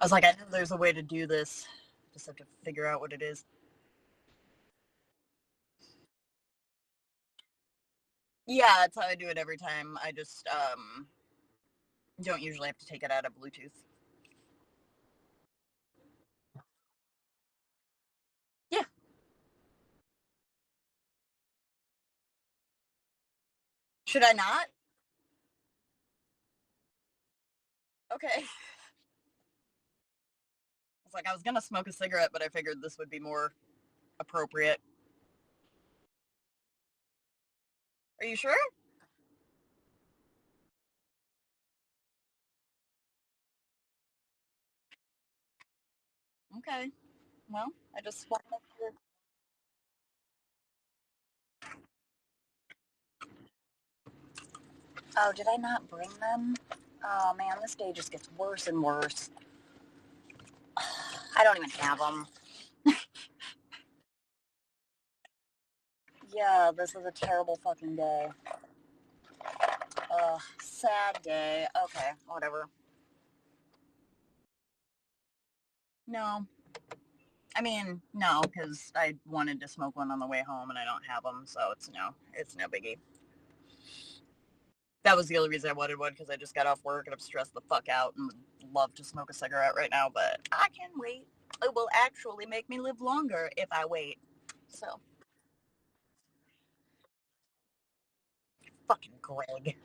was like, I know there's a way to do this. Just have to figure out what it is. Yeah, that's how I do it every time. I just don't usually have to take it out of Bluetooth. Yeah. Should I not? Okay. It's like I was gonna smoke a cigarette, but I figured this would be more appropriate. Are you sure? Okay. Well, I just want to make sure. Oh, did I not bring them? Oh man, this day just gets worse and worse. I don't even have them. Yeah, this is a terrible fucking day. Ugh, sad day. Okay, whatever. No. I mean, no, because I wanted to smoke one on the way home and I don't have them, so it's no biggie. That was the only reason I wanted one because I just got off work and I'm stressed the fuck out and would love to smoke a cigarette right now, but I can wait. It will actually make me live longer if I wait. So, fucking Greg.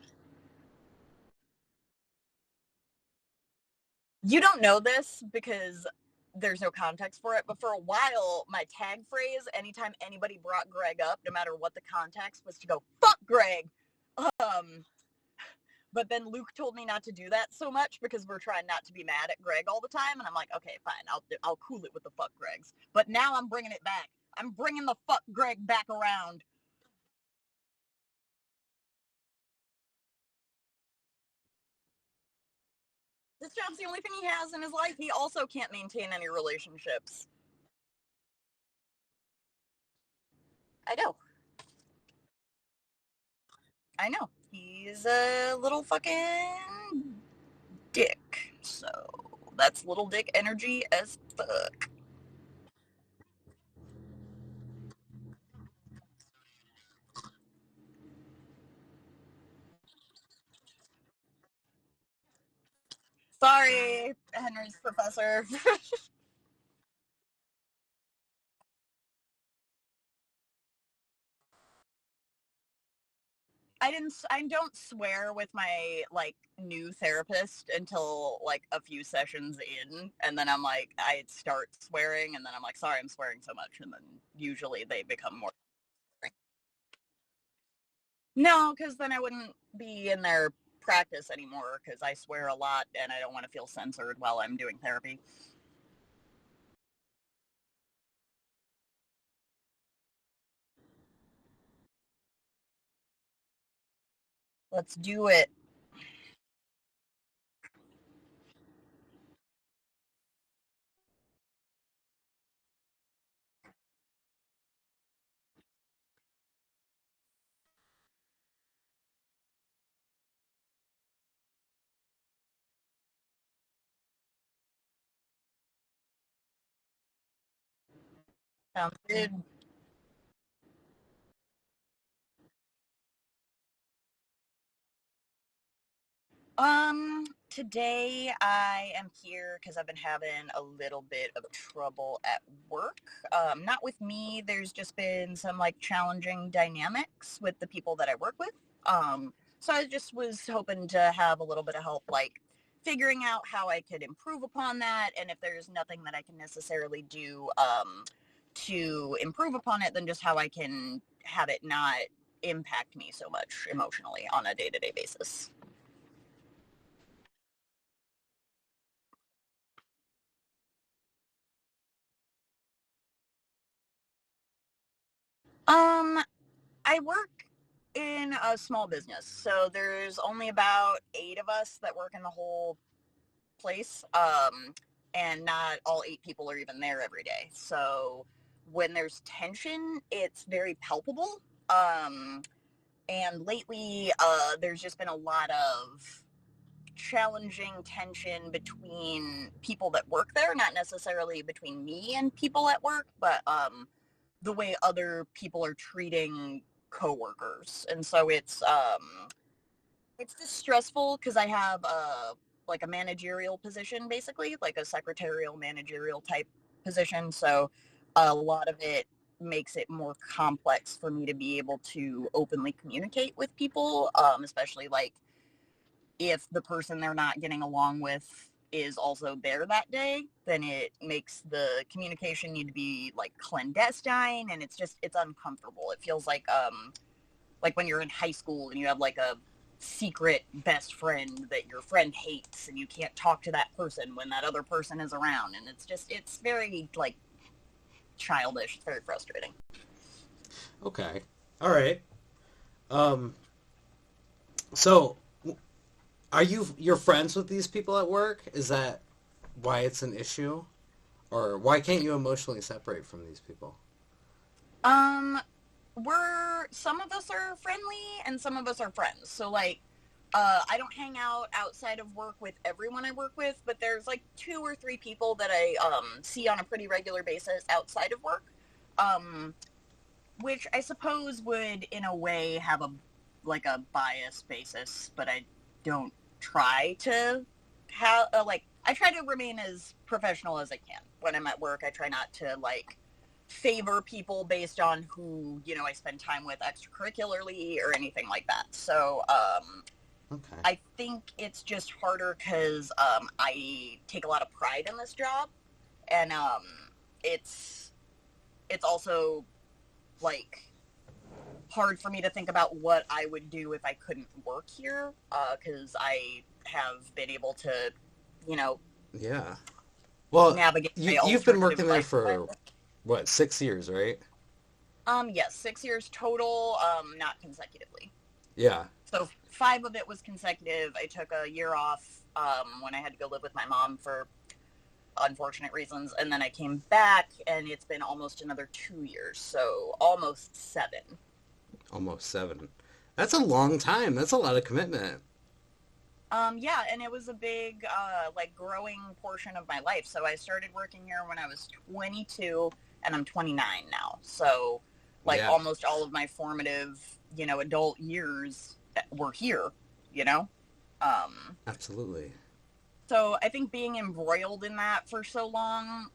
You don't know this because there's no context for it, but for a while, my tag phrase, anytime anybody brought Greg up, no matter what the context, was to go, fuck Greg. Um, but then Luke told me not to do that so much because we're trying not to be mad at Greg all the time. And I'm like, okay, fine. I'll cool it with the fuck Gregs. But now I'm bringing it back. I'm bringing the fuck Greg back around. This job's the only thing he has in his life. He also can't maintain any relationships. I know. I know. He's a little fucking dick. So that's little dick energy as fuck. Sorry, Henry's professor. I don't swear with my like new therapist until like a few sessions in, and then I'm like I start swearing and then I'm like sorry I'm swearing so much, and then usually they become more. No, because then I wouldn't be in their practice anymore because I swear a lot and I don't want to feel censored while I'm doing therapy. Let's do it. Sounds good. Today I am here because I've been having a little bit of trouble at work. Not with me. There's just been some like challenging dynamics with the people that I work with. So I just was hoping to have a little bit of help, like figuring out how I could improve upon that, and if there's nothing that I can necessarily do to improve upon it, then just how I can have it not impact me so much emotionally on a day-to-day basis. Um, I work in a small business, so there's only about 8 of us that work in the whole place. And not all 8 people are even there every day. So when there's tension, it's very palpable. And lately, there's just been a lot of challenging tension between people that work there, not necessarily between me and people at work, but the way other people are treating coworkers. And so it's just stressful because I have like a managerial position, basically, like a secretarial managerial type position. So a lot of it makes it more complex for me to be able to openly communicate with people, especially like if the person they're not getting along with is also there that day, then it makes the communication need to be like clandestine, and it's uncomfortable. It feels like when you're in high school and you have like a secret best friend that your friend hates and you can't talk to that person when that other person is around, and it's very like childish. It's very frustrating. Okay. All right. Um, so are you're friends with these people at work? Is that why it's an issue? Or why can't you emotionally separate from these people? Um, some of us are friendly and some of us are friends. So like, I don't hang out outside of work with everyone I work with, but there's like 2 or 3 people that I see on a pretty regular basis outside of work, um, which I suppose would in a way have a bias basis, but I don't try to have like I try to remain as professional as I can when I'm at work. I try not to like favor people based on who, I spend time with extracurricularly or anything like that. So Okay. I think it's just harder because I take a lot of pride in this job, and it's it's also like hard for me to think about what I would do if I couldn't work here, because I have been able to, you know, Yeah. Well, navigate my you've been alternative working there lifestyle. for what, 6 years, right? Yes, 6 years total, not consecutively. Yeah. So 5 of it was consecutive. I took a year off when I had to go live with my mom for unfortunate reasons, and then I came back, and it's been almost another 2 years, so almost 7. Almost 7. That's a long time. That's a lot of commitment. Yeah, and it was a big, like, growing portion of my life. So I started working here when I was 22, and I'm 29 now. So, like, Yeah. almost all of my formative, adult years were here, you know? Um, Absolutely. so I think being embroiled in that for so long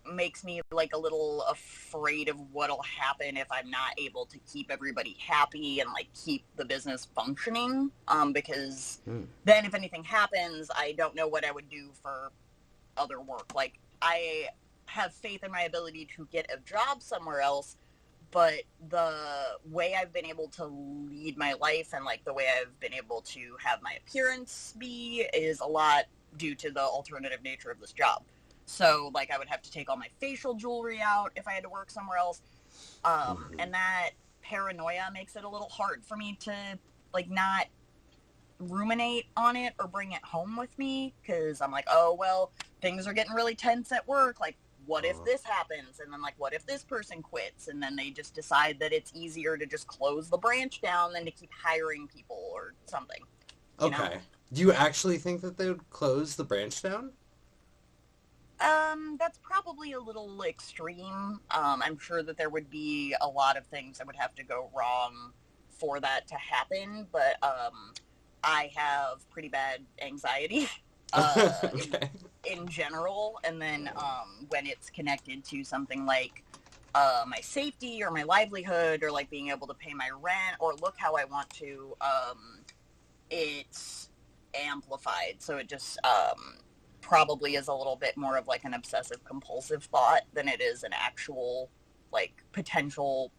makes me like a little afraid of what'll happen if I'm not able to keep everybody happy and like keep the business functioning. Because Mm. then if anything happens, I don't know what I would do for other work. Like I have faith in my ability to get a job somewhere else, but the way I've been able to lead my life and like the way I've been able to have my appearance be is a lot due to the alternative nature of this job. So like I would have to take all my facial jewelry out if I had to work somewhere else. Hmm. And that paranoia makes it a little hard for me to like not ruminate on it or bring it home with me, because I'm like, oh well, things are getting really tense at work, like what if Oh. this happens, and then like what if this person quits, and then they just decide that it's easier to just close the branch down than to keep hiring people or something, you know. Okay. Do you actually think that they would close the branch down? That's probably a little extreme. I'm sure that there would be a lot of things that would have to go wrong for that to happen, but I have pretty bad anxiety in Okay. general, and then when it's connected to something like my safety or my livelihood or like being able to pay my rent or look how I want to, it's amplified. So it just probably is a little bit more of like an obsessive compulsive thought than it is an actual like potential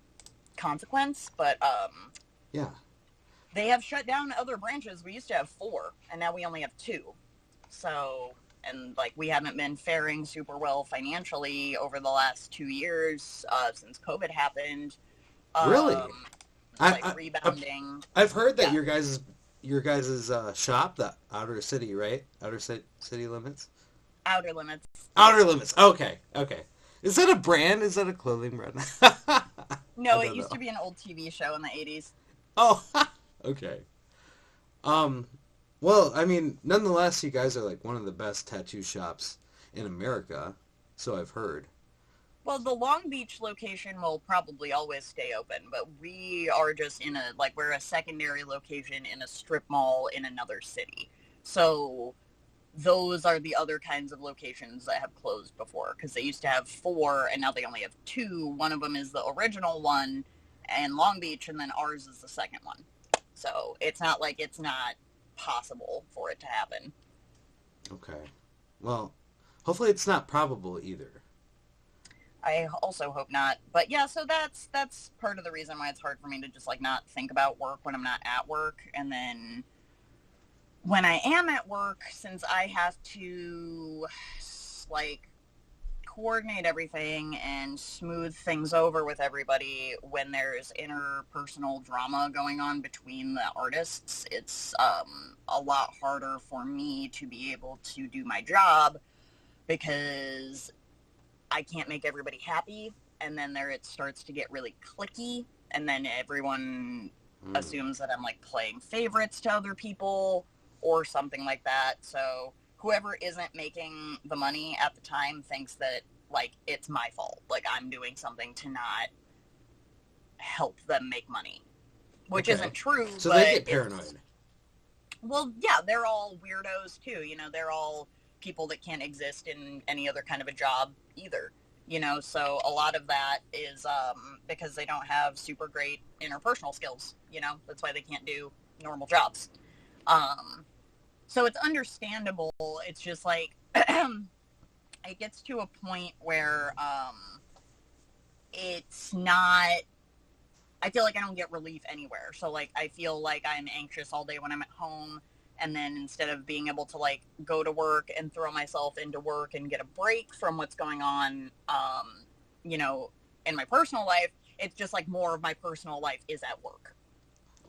consequence. But Yeah. they have shut down other branches. We used to have 4, and now we only have 2. So, and like we haven't been faring super well financially over the last 2 years since COVID happened. Really? Um, I, like I I've rebounding. I've heard that Yeah, your guys' shop, the outer city, right? City limits. outer limits. Yeah. Outer limits. Okay. Okay. Is that a brand? Is that a clothing brand? I No, it don't used to know. be an old TV show in the 80s. Oh. Okay. Um. Well, I mean, nonetheless, you guys are like one of the best tattoo shops in America, so I've heard. Well, the Long Beach location will probably always stay open, but we are just in a, like, we're a secondary location in a strip mall in another city. So those are the other kinds of locations that have closed before, because they used to have four and now they only have two. One of them is the original one in Long Beach, and then ours is the second one. So it's not like it's not possible for it to happen. Okay. Well, hopefully it's not probable either. I also hope not. But yeah, so that's part of the reason why it's hard for me to just like not think about work when I'm not at work. And then when I am at work, since I have to like coordinate everything and smooth things over with everybody when there's interpersonal drama going on between the artists, it's a lot harder for me to be able to do my job because I can't make everybody happy, and then there it starts to get really cliquey, and then everyone Mm. assumes that I'm like playing favorites to other people or something like that. So whoever isn't making the money at the time thinks that like it's my fault, like I'm doing something to not help them make money, which Okay. isn't true. So But they get paranoid. well, yeah, they're all weirdos too. You know, they're all people that can't exist in any other kind of a job either. You know, so a lot of that is because they don't have super great interpersonal skills. You know, that's why they can't do normal jobs. Um, so it's understandable. It's just like it gets to a point where it's not. I feel like I don't get relief anywhere. So like I feel like I'm anxious all day when I'm at home, and then instead of being able to like go to work and throw myself into work and get a break from what's going on, you know, in my personal life, it's just like more of my personal life is at work.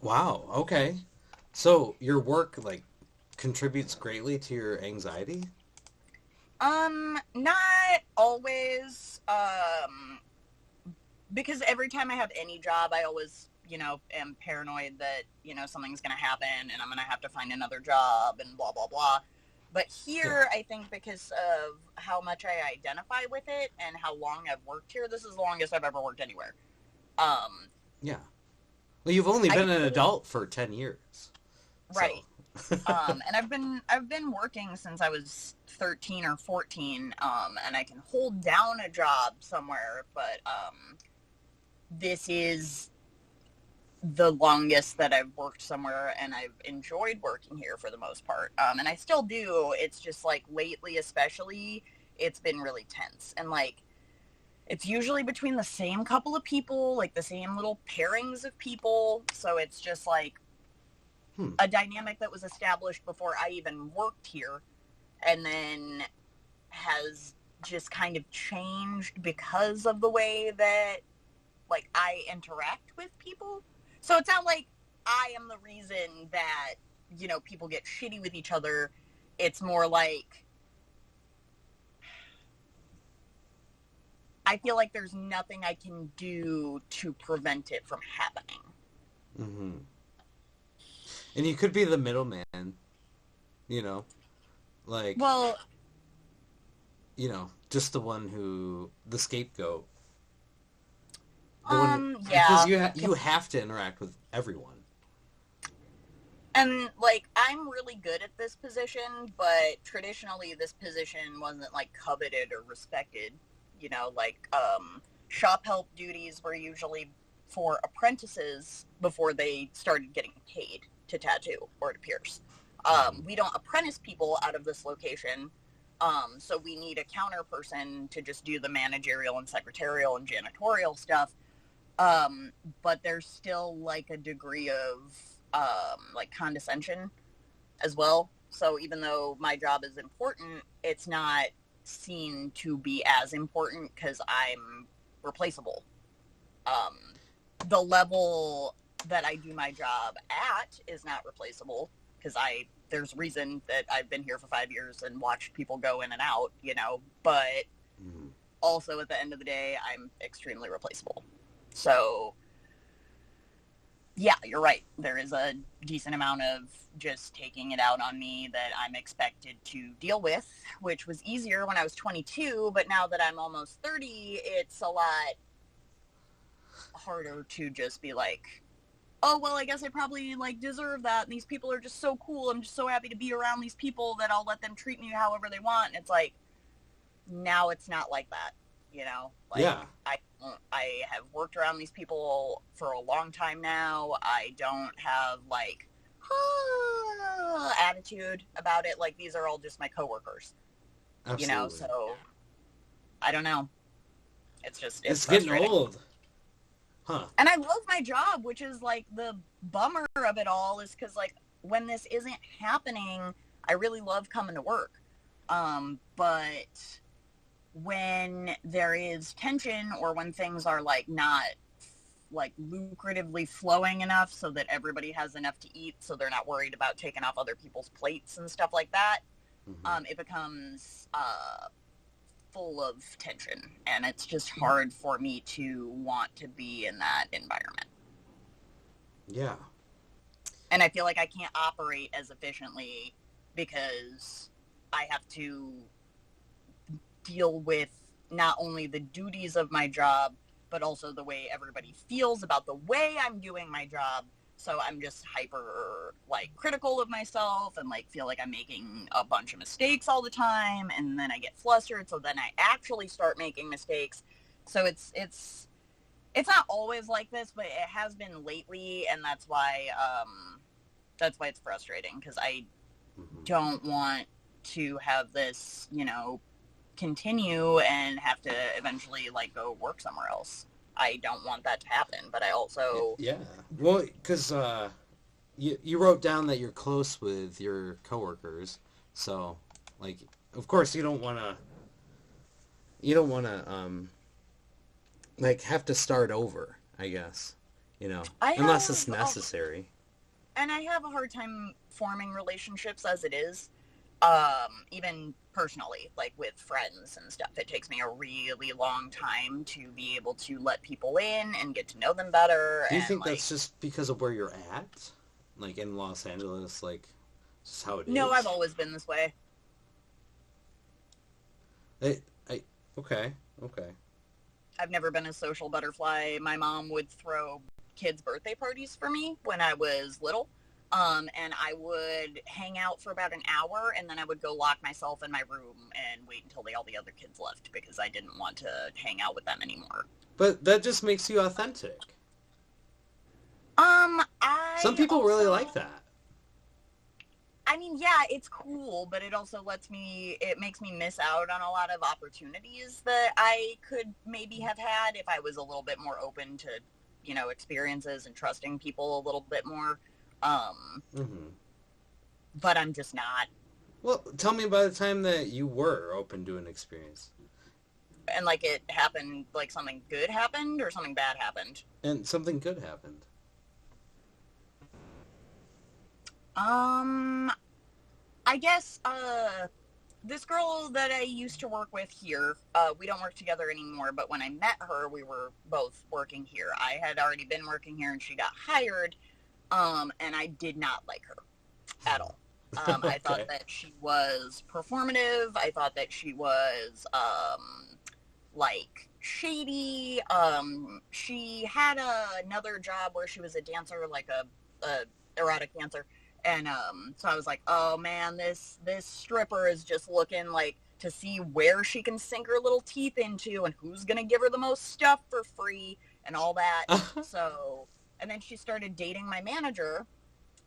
Wow. Okay. So your work like contributes greatly to your anxiety? Not always. Because every time I have any job, I always, you know, am paranoid that, you know, something's going to happen and I'm going to have to find another job and blah, blah, blah. But Yeah. here, I think because of how much I identify with it and how long I've worked here, this is the longest I've ever worked anywhere. Um, Yeah. Well, you've only I been can an hold, adult for 10 years. So. right. And I've been working since I was 13 or 14. And I can hold down a job somewhere, but, this is the longest that I've worked somewhere, and I've enjoyed working here for the most part. And I still do. It's just like lately, especially, it's been really tense. And like, it's usually between the same couple of people, like the same little pairings of people. So it's just like Hmm. a dynamic that was established before I even worked here, and then has just kind of changed because of the way that like I interact with people. So it's not like I am the reason that, you know, people get shitty with each other. It's more like I feel like there's nothing I can do to prevent it from happening. Mm-hmm. And you could be the middleman, you know, like, Well, just the one who, the scapegoat, the one, because yeah. you have to interact with everyone. And like I'm really good at this position, but traditionally this position wasn't like coveted or respected. You know, like shop help duties were usually for apprentices before they started getting paid to tattoo or to pierce. Mm-hmm. We don't apprentice people out of this location, so we need a counter person to just do the managerial and secretarial and janitorial stuff. But there's still like a degree of like condescension as well. So even though my job is important, it's not seen to be as important because I'm replaceable. Um, the level that I do my job at is not replaceable because there's reason that I've been here for 5 years and watched people go in and out, you know, but Mm-hmm. also at the end of the day, I'm extremely replaceable. So Yeah, you're right. There is a decent amount of just taking it out on me that I'm expected to deal with, which was easier when I was 22, but now that I'm almost 30, it's a lot harder to just be like, oh, well, I guess I probably like deserve that. And these people are just so cool. I'm just so happy to be around these people that I'll let them treat me however they want. And it's like, now it's not like that, you know, like Yeah, I have worked around these people for a long time now. I don't have like attitude about it. Like these are all just my coworkers, you know, absolutely. so I don't know. It's just, it's It's getting frustrating. old, huh? And I love my job, which is like the bummer of it all is because like when this isn't happening, I really love coming to work. But when there is tension or when things are like not like lucratively flowing enough so that everybody has enough to eat so they're not worried about taking off other people's plates and stuff like that, Hmm. it becomes full of tension, and it's just hard for me to want to be in that environment. Yeah, And I feel like I can't operate as efficiently because I have to deal with not only the duties of my job, but also the way everybody feels about the way I'm doing my job. So I'm just hyper like critical of myself and like feel like I'm making a bunch of mistakes all the time, and then I get flustered, so then I actually start making mistakes. So it's not always like this, but it has been lately, and that's why it's frustrating because I hmm, don't want to have this, you know, continue and have to eventually like go work somewhere else. I don't want that to happen, but I also yeah. Well, because you wrote down that you're close with your coworkers, so like, of course, you don't want to like have to start over. I guess I unless it's have a necessary. and I have a hard time forming relationships as it is. Even personally, like with friends and stuff, it takes me a really long time to be able to let people in and get to know them better Do you and think like that's just because of where you're at, like in Los Angeles, like just how it no, I've is? always been this way. I, I, okay, okay. I've never been a social butterfly. My mom would throw kids' birthday parties for me when I was little. And I would hang out for about an hour, and then I would go lock myself in my room and wait until all the other kids left because I didn't want to hang out with them anymore. But that just makes you authentic. Some I people really like also, that. I mean, yeah, it's cool, but it makes me miss out on a lot of opportunities that I could maybe have had if I was a little bit more open to, you know, experiences and trusting people a little bit more. Um, Hmm. but I'm just not. Well, tell me about the time that you were open to an experience, And like it happened, like something good happened or something bad happened. and something good happened. Um, I guess this girl that I used to work with here, we don't work together anymore, but when I met her, we were both working here. I had already been working here and she got hired, and I did not like her at all. I thought Okay. that she was performative. I thought that she was like shady. She had another job where she was a dancer, like a erotic dancer, and so I was like, oh man, this stripper is just looking like to see where she can sink her little teeth into and who's gonna give her the most stuff for free and all that. So, and then she started dating my manager,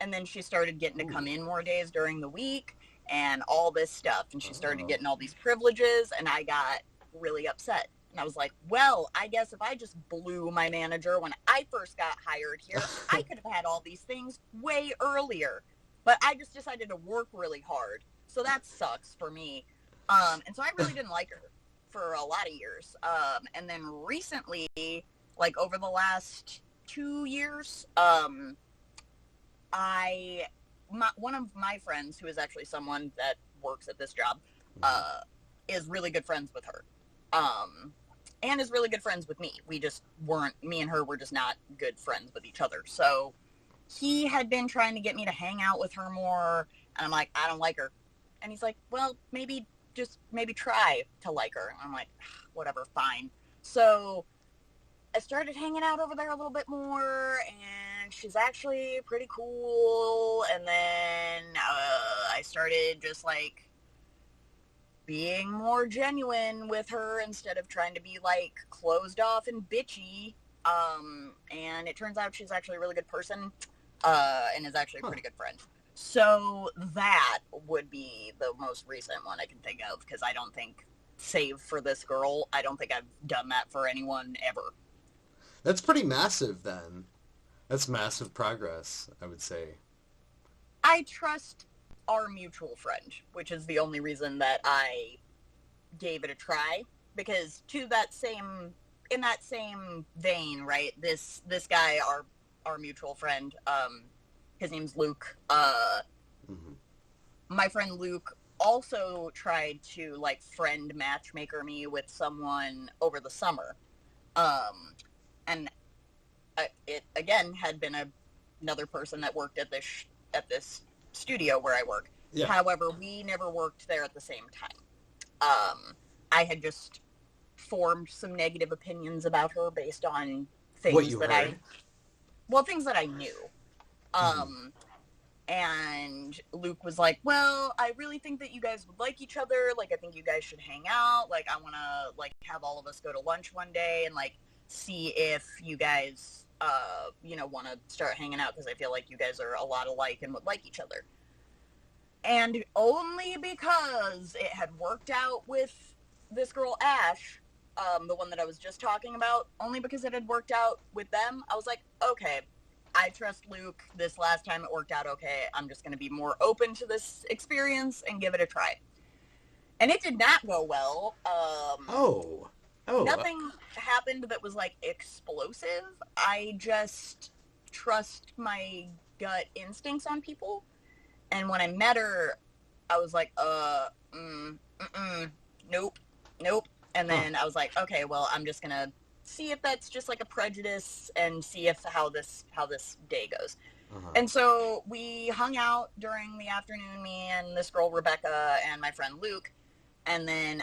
and then she started getting to come Ooh. in more days during the week and all this stuff, and she started Oh. getting all these privileges, and I got really upset. And I was like, well, I guess if I just blew my manager when I first got hired here, I could have had all these things way earlier. But I just decided to work really hard. So that sucks for me. And so I really didn't like her for a lot of years. And then recently, like over the last 2 years, one of my friends, who is actually someone that works at this job, Mhm. uh, is really good friends with her, and is really good friends with me. We just weren't. Me and her were just not good friends with each other. So he had been trying to get me to hang out with her more, and I'm like, I don't like her. And he's like, well, maybe try to like her. And I'm like, whatever, fine. So I started hanging out over there a little bit more, and she's actually pretty cool. And then I started just like being more genuine with her instead of trying to be like closed off and bitchy. And it turns out she's actually a really good person, and is actually a pretty good friend. So that would be the most recent one I can think of, because I don't think, save for this girl, I don't think I've done that for anyone ever. That's pretty massive then. That's massive progress, I would say. I trust our mutual friend, which is the only reason that I gave it a try, because in that same vein, right? This guy, our mutual friend, his name's Luke. Mm-hmm. My friend Luke also tried to like friend matchmaker me with someone over the summer, and it again had been another person that worked at this studio where I work. Yeah. However, we never worked there at the same time. I had just formed some negative opinions about her based on things that heard. things that I knew. Mm-hmm. And Luke was like, well, I really think that you guys would like each other. Like, I think you guys should hang out. Like, I want to, like, have all of us go to lunch one day and, like, see if you guys, want to start hanging out, because I feel like you guys are a lot alike and would like each other. And only because it had worked out with this girl, Ash, the one that I was just talking about, only because it had worked out with them, I was like, okay, I trust Luke. This last time it worked out okay. I'm just going to be more open to this experience and give it a try. And it did not go well. Nothing happened that was like explosive. I just trust my gut instincts on people. And when I met her, I was like, nope. And then I was like, okay, well, I'm just going to see if that's just like a prejudice and see if how this day goes. And so we hung out during the afternoon, me and this girl Rebecca and my friend Luke, and then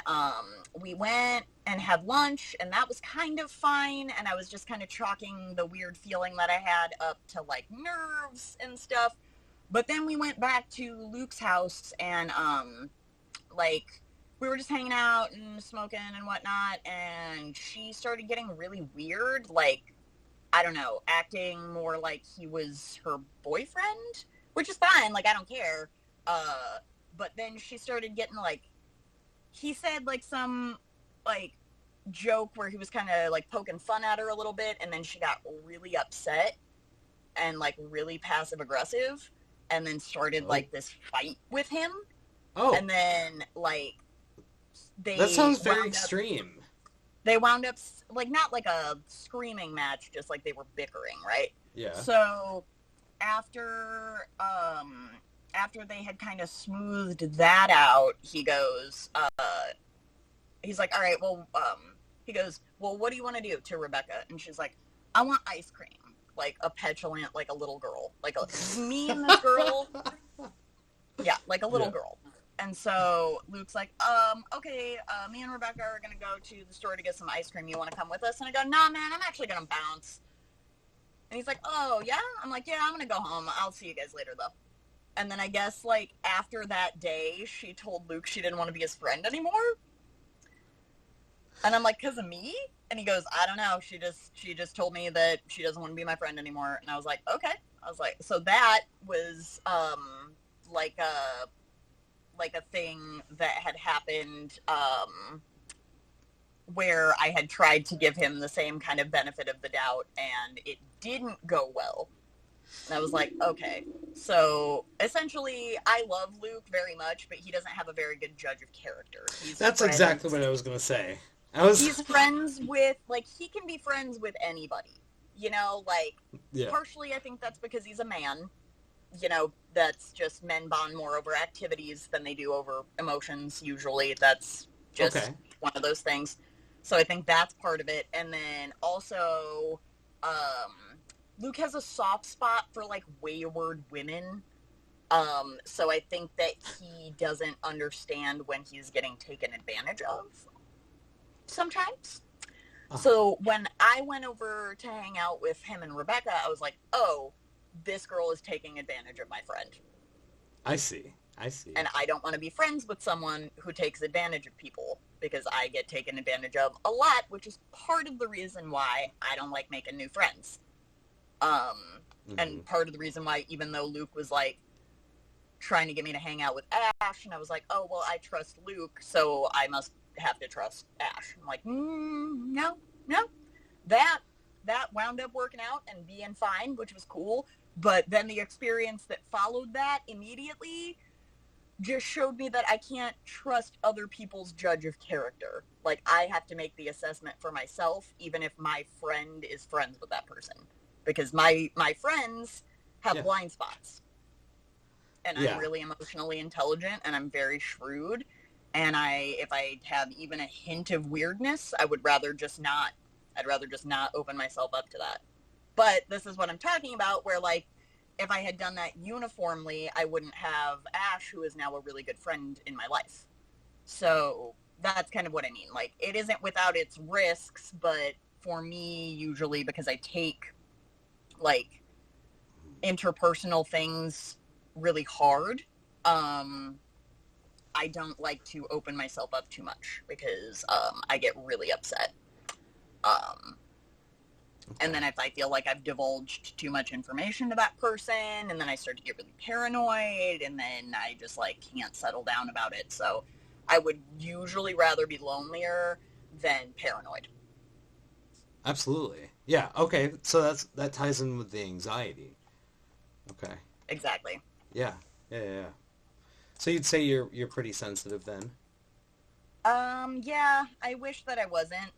we went and had lunch, and that was kind of fine, and I was just kind of chalking the weird feeling that I had up to like nerves and stuff. But then we went back to Luke's house, and we were just hanging out and smoking and whatnot, and she started getting really weird, like, I don't know, acting more like he was her boyfriend, which is fine, like, I don't care. But then she started getting, like, he said, like, some, like, joke where he was kind of, like, poking fun at her a little bit, and then she got really upset and, like, really passive-aggressive, and then started, like, this fight with him. And then, like, that sounds very extreme. They wound up, like, not like a screaming match, just like they were bickering, right? Yeah. So after they had kind of smoothed that out, he goes, he's like, all right, well, he goes, well, what do you want to do, to Rebecca? And she's like, I want ice cream. Like a petulant, like a little girl. Like me and this girl. Yeah, like a little girl. And so Luke's like, okay, me and Rebecca are going to go to the store to get some ice cream. You want to come with us? And I go, nah, man, I'm actually going to bounce. And he's like, oh, yeah? I'm like, yeah, I'm going to go home. I'll see you guys later, though. And then I guess, like, after that day, she told Luke she didn't want to be his friend anymore. And I'm like, because of me? And he goes, I don't know. She just told me that she doesn't want to be my friend anymore. And I was like, okay. I was like, so that was, like a thing that had happened, where I had tried to give him the same kind of benefit of the doubt, and it didn't go well. And I was like, okay. So essentially, I love Luke very much, but he doesn't have a very good judge of character. That's exactly what I was going to say. He's friends with, like, he can be friends with anybody. You know, like, partially I think that's because he's a man. You know, that's just, men bond more over activities than they do over emotions, usually. That's just one of those things. So I think that's part of it. And then also, Luke has a soft spot for like wayward women. So I think that he doesn't understand when he's getting taken advantage of sometimes. Uh-huh. So when I went over to hang out with him and Rebecca, I was like, oh, this girl is taking advantage of my friend. I see. I see. And I don't want to be friends with someone who takes advantage of people because I get taken advantage of a lot, which is part of the reason why I don't like making new friends. Mm-hmm. And part of the reason why, even though Luke was like trying to get me to hang out with Ash, and I was like, oh, well, I trust Luke, so I must have to trust Ash. I'm like, no, no. That wound up working out and being fine, which was cool. But then the experience that followed that immediately just showed me that I can't trust other people's judge of character. Like, I have to make the assessment for myself, even if my friend is friends with that person. Because my friends have Yeah. blind spots. And I'm Yeah. really emotionally intelligent and I'm very shrewd. And if I have even a hint of weirdness, I'd rather just not open myself up to that. But this is what I'm talking about, where like if I had done that uniformly, I wouldn't have Ash, who is now a really good friend in my life. So that's kind of what I mean. Like, it isn't without its risks, but for me, usually because I take like interpersonal things really hard, I don't like to open myself up too much because I get really upset. Um, and Okay. then if I feel like I've divulged too much information to that person, and then I start to get really paranoid, and then I just like can't settle down about it. So I would usually rather be lonelier than paranoid. Absolutely. Yeah. Okay. So that ties in with the anxiety. Okay. Exactly. Yeah. Yeah. Yeah. Yeah. So you'd say you're pretty sensitive then? Yeah, I wish that I wasn't,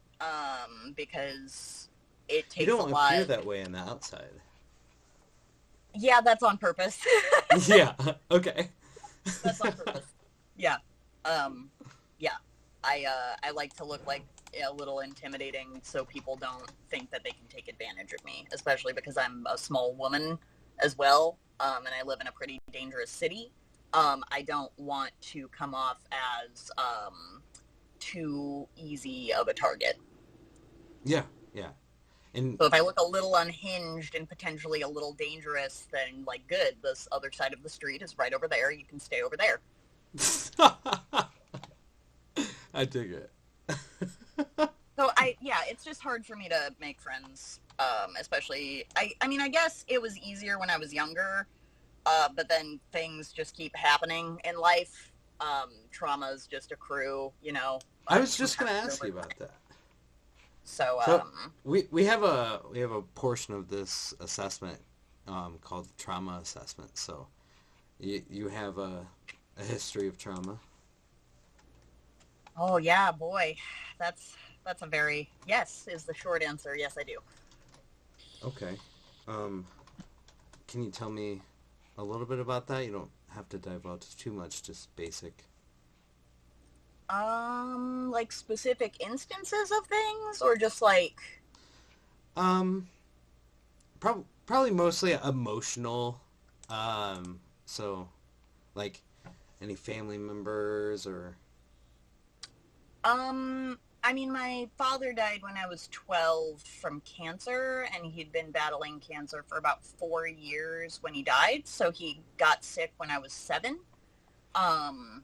because it You takes a don't lot. appear that way on the outside. Yeah, that's on purpose. Yeah. Okay. That's on purpose. Yeah. Um, yeah. I like to look like a little intimidating so people don't think that they can take advantage of me, especially because I'm a small woman as well, and I live in a pretty dangerous city. I don't want to come off as too easy of a target. Yeah. Yeah. And So if I look a little unhinged and potentially a little dangerous, then like good, this other side of the street is right over there. You can stay over there. I dig it. So yeah, it's just hard for me to make friends. Especially, I mean, I guess it was easier when I was younger, but then things just keep happening in life. Traumas just accrue, I was just gonna compound ask over you about time. that. So, So we have a portion of this assessment called trauma assessment. So you have a history of trauma. oh yeah, boy, that's a very yes is the short answer. Yes, I do. Okay. Um, can you tell me a little bit about that? You don't have to divulge too much, just basic. Like specific instances of things, or just like, Um, probably mostly emotional. So like any family members or I mean, my father died when I was 12 from cancer, and he'd been battling cancer for about 4 years when he died. So he got sick when I was 7. Um,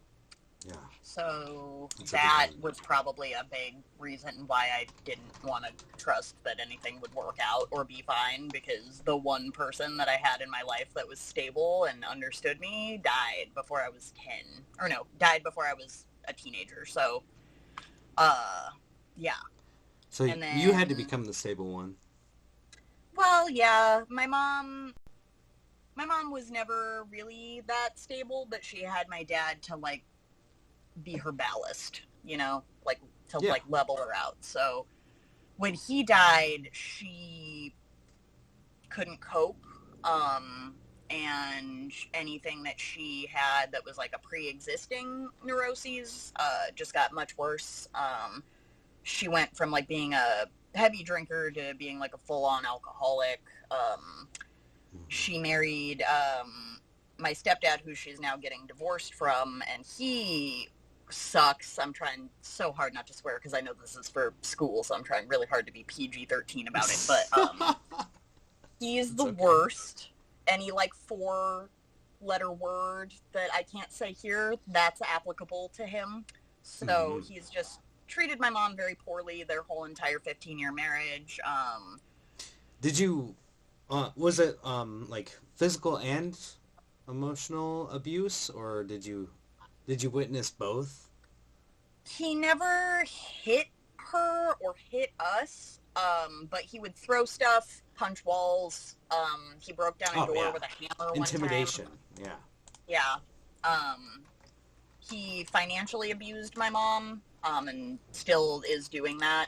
yeah, so it's a big that one. was probably a big reason why I didn't want to trust that anything would work out or be fine, because the one person that I had in my life that was stable and understood me died before I was 10. Or no, died before I was a teenager. So, uh, yeah. So And you had to then, become the stable one. well, yeah, my mom was never really that stable, but she had my dad to like be her ballast, like to Yeah. like level her out. So when he died, she couldn't cope. And anything that she had that was like a pre-existing neuroses just got much worse. She went from like being a heavy drinker to being like a full-on alcoholic. She married my stepdad, who she's now getting divorced from, and he sucks. I'm trying so hard not to swear because I know this is for school, so I'm trying really hard to be PG-13 about it. But he's the worst. Any like 4-letter word that I can't say here, that's applicable to him. So he's just treated my mom very poorly their whole entire 15-year marriage. Did you, was it like physical and emotional abuse, or did you witness both? He never hit her or hit us, but he would throw stuff, punch walls. He broke down a door with a hammer Intimidation, one time. Yeah. He financially abused my mom, and still is doing that.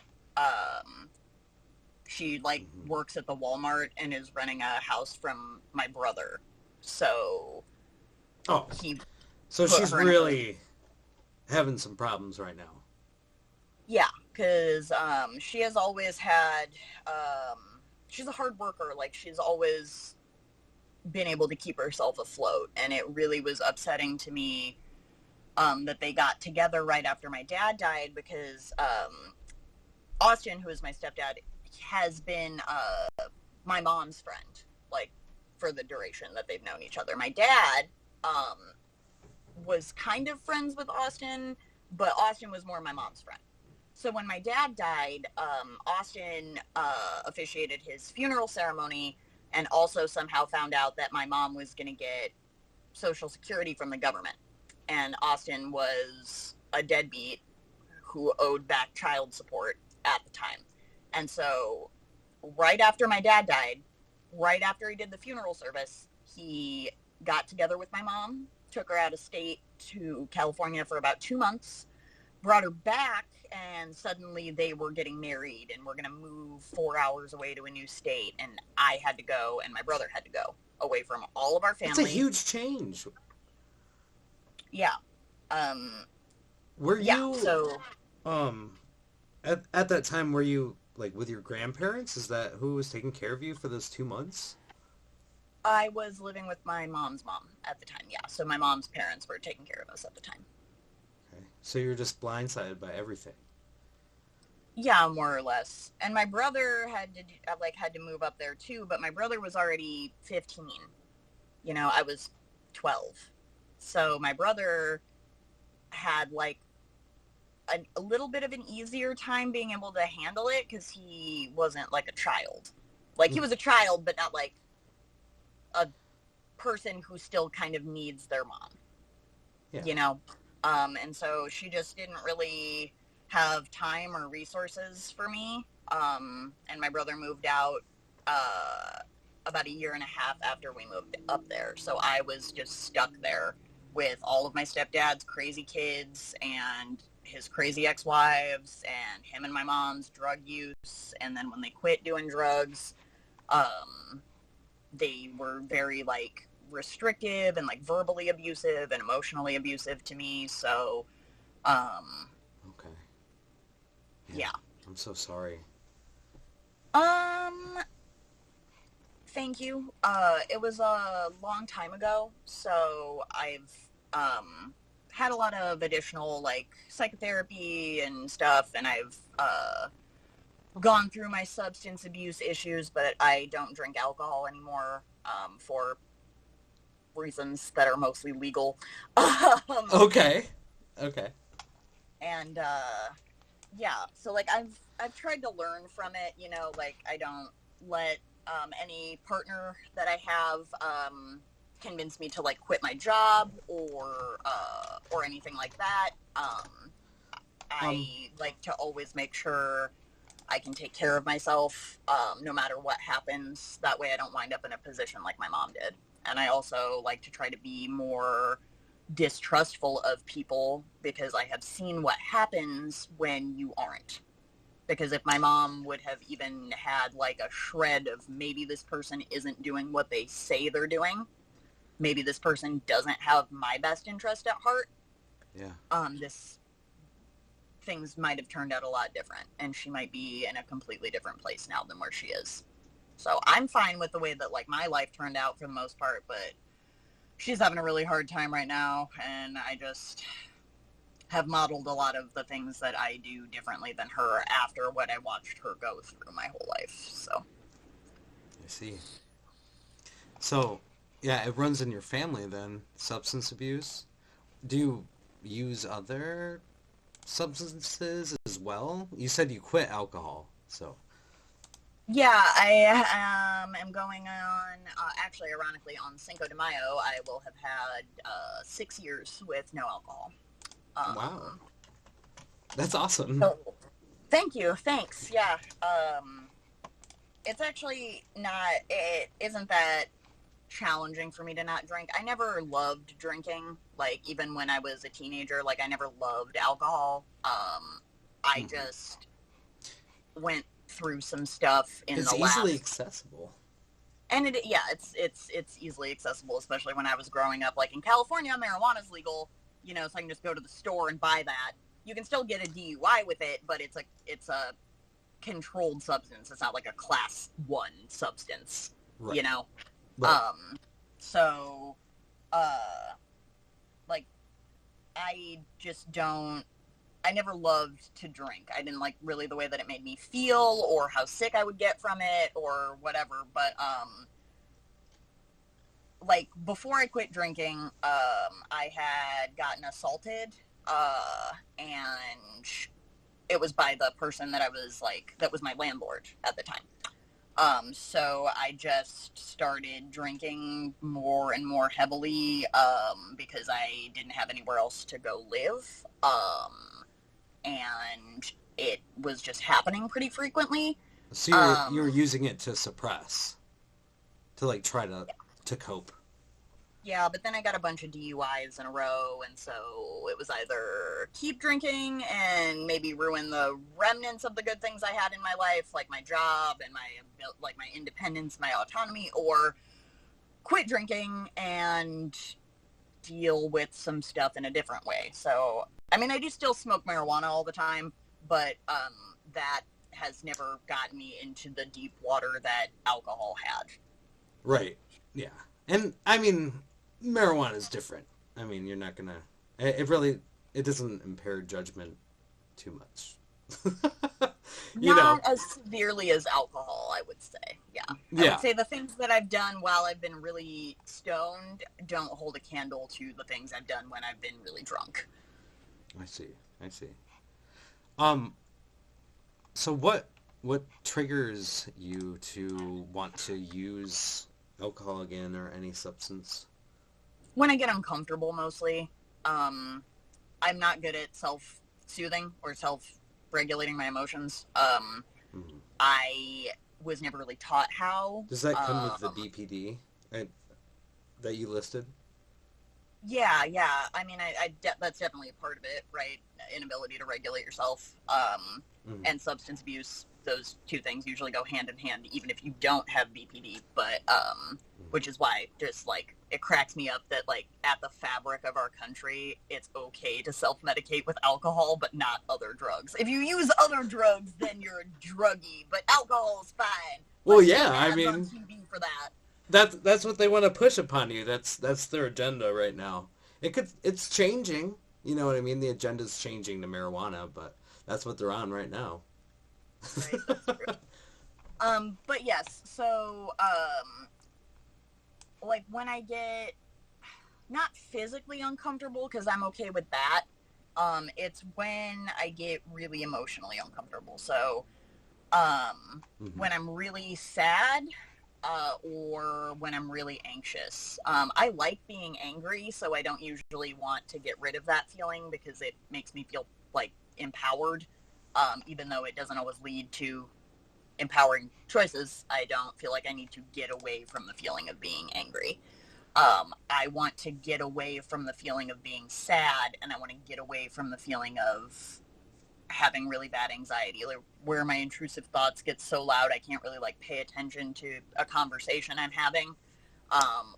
She works at the Walmart and is renting a house from my brother. So so she's really having some problems right now. Yeah, because she has always had, she's a hard worker. Like, she's always been able to keep herself afloat. And it really was upsetting to me that they got together right after my dad died, because Austin, who is my stepdad, has been my mom's friend, like, for the duration that they've known each other. My dad was kind of friends with Austin, but Austin was more my mom's friend. So when my dad died, Austin officiated his funeral ceremony and also somehow found out that my mom was going to get Social Security from the government. And Austin was a deadbeat who owed back child support at the time. And so right after my dad died, right after he did the funeral service, he got together with my mom, took her out of state to California for about 2 months, brought her back, and suddenly they were getting married and were going to move 4 hours away to a new state. And I had to go, and my brother had to go away from all of our family. That's a huge change. Yeah. Were you, at that time, were you, like, with your grandparents? Is that who was taking care of you for those 2 months? I was living with my mom's mom at the time, yeah. So my mom's parents were taking care of us at the time. Okay. So you're just blindsided by everything. Yeah, more or less. And my brother had to move up there too, but my brother was already 15. You know, I was 12. So my brother had a little bit of an easier time being able to handle it because he wasn't like a child. Like, he was a child, but not like a person who still kind of needs their mom. Yeah. You know? And so she just didn't really have time or resources for me. And my brother moved out about 1.5 years after we moved up there. So I was just stuck there with all of my stepdad's crazy kids and his crazy ex-wives and him and my mom's drug use. And then when they quit doing drugs, they were very restrictive and verbally abusive and emotionally abusive to me. So, okay. Yeah. I'm so sorry. Thank you. It was a long time ago, so I've had a lot of additional psychotherapy and stuff, and I've gone through my substance abuse issues, but I don't drink alcohol anymore for reasons that are mostly legal. Okay. And yeah, so I've tried to learn from it, you know, I don't let any partner that I have convince me to quit my job or anything like that. I like to always make sure I can take care of myself no matter what happens. That way I don't wind up in a position like my mom did. And I also like to try to be more distrustful of people because I have seen what happens when you aren't. Because if my mom would have even had a shred of maybe this person isn't doing what they say they're doing, maybe this person doesn't have my best interest at heart, things might have turned out a lot different, and she might be in a completely different place now than where she is. So I'm fine with the way that like my life turned out for the most part, but she's having a really hard time right now, and I just have modeled a lot of the things that I do differently than her after what I watched her go through my whole life. So I see. So, yeah, it runs in your family then, substance abuse. Do you use other substances as well? You said you quit alcohol, so. yeah, I am going on, actually, ironically, on Cinco de Mayo, I will have had 6 years with no alcohol. Wow. Um, That's awesome. so thank you, thanks. Yeah, it's actually not. It isn't that challenging for me to not drink. I never loved drinking. Like even when I was a teenager, like I never loved alcohol. I Mhm. just went through some stuff in It's the easily last, accessible. and yeah, it's easily accessible, especially when I was growing up. Like in California, marijuana's legal, so I can just go to the store and buy that. You can still get a DUI with it, but it's a controlled substance. It's not like a class 1 substance, Right. you know. Right. Um, so, uh, like I just don't. I never loved to drink. I didn't like really the way that it made me feel, or how sick I would get from it, or whatever. But like before I quit drinking, I had gotten assaulted, and it was by the person that I was like that was my landlord at the time. So I just started drinking more and more heavily because I didn't have anywhere else to go live, and it was just happening pretty frequently. So you're Um, using it to suppress, to like try to cope. Yeah, but then I got a bunch of DUIs in a row, and so it was either keep drinking and maybe ruin the remnants of the good things I had in my life, like my job and my independence, my autonomy, or quit drinking and deal with some stuff in a different way. So, I mean, I do still smoke marijuana all the time, but that has never gotten me into the deep water that alcohol had. Right. Yeah. And I mean, marijuana is different. I mean, you're not gonna. It really. It doesn't impair judgment too much. you know. Not as severely as alcohol, I would say. Yeah. I would Yeah. say the things that I've done while I've been really stoned don't hold a candle to the things I've done when I've been really drunk. I see. I see. Um. So what triggers you to want to use alcohol again or any substance? When I get uncomfortable, mostly, I'm not good at self soothing or self regulating my emotions. Mhm. I was never really taught how. Does that come with the BPD that you listed? Yeah, yeah. I mean, that's definitely a part of it, right? Inability to regulate yourself, Mhm. and substance abuse. Those two things usually go hand in hand, even if you don't have BPD. But which is why just like it cracks me up that like at the fabric of our country, it's okay to self-medicate with alcohol, but not other drugs. If you use other drugs, then you're a druggie. But alcohol is fine. Well, Let's show yeah. I ads on mean, TV for that. that's what they want to push upon you. That's their agenda right now. It's changing. You know what I mean? The agenda's changing to marijuana, but that's what they're on right now. Right, that's true. But yes, so like when I get not physically uncomfortable because I'm okay with that. It's when I get really emotionally uncomfortable. So hmm when I'm really sad, or when I'm really anxious. I like being angry, so I don't usually want to get rid of that feeling because it makes me feel like empowered, even though it doesn't always lead to empowering choices. I don't feel like I need to get away from the feeling of being angry. I want to get away from the feeling of being sad, and I want to get away from the feeling of having really bad anxiety, like where my intrusive thoughts get so loud I can't really like pay attention to a conversation I'm having,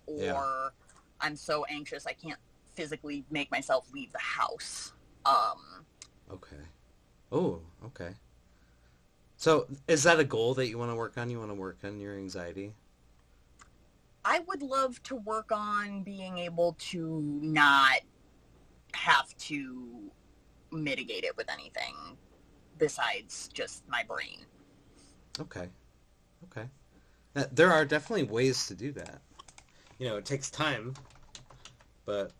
Yeah. or I'm so anxious I can't physically make myself leave the house. Um, Okay. Oh, okay. So is that a goal that you want to work on? You want to work on your anxiety? I would love to work on being able to not have to mitigate it with anything besides just my brain. Okay. Okay. There are definitely ways to do that. It takes time, but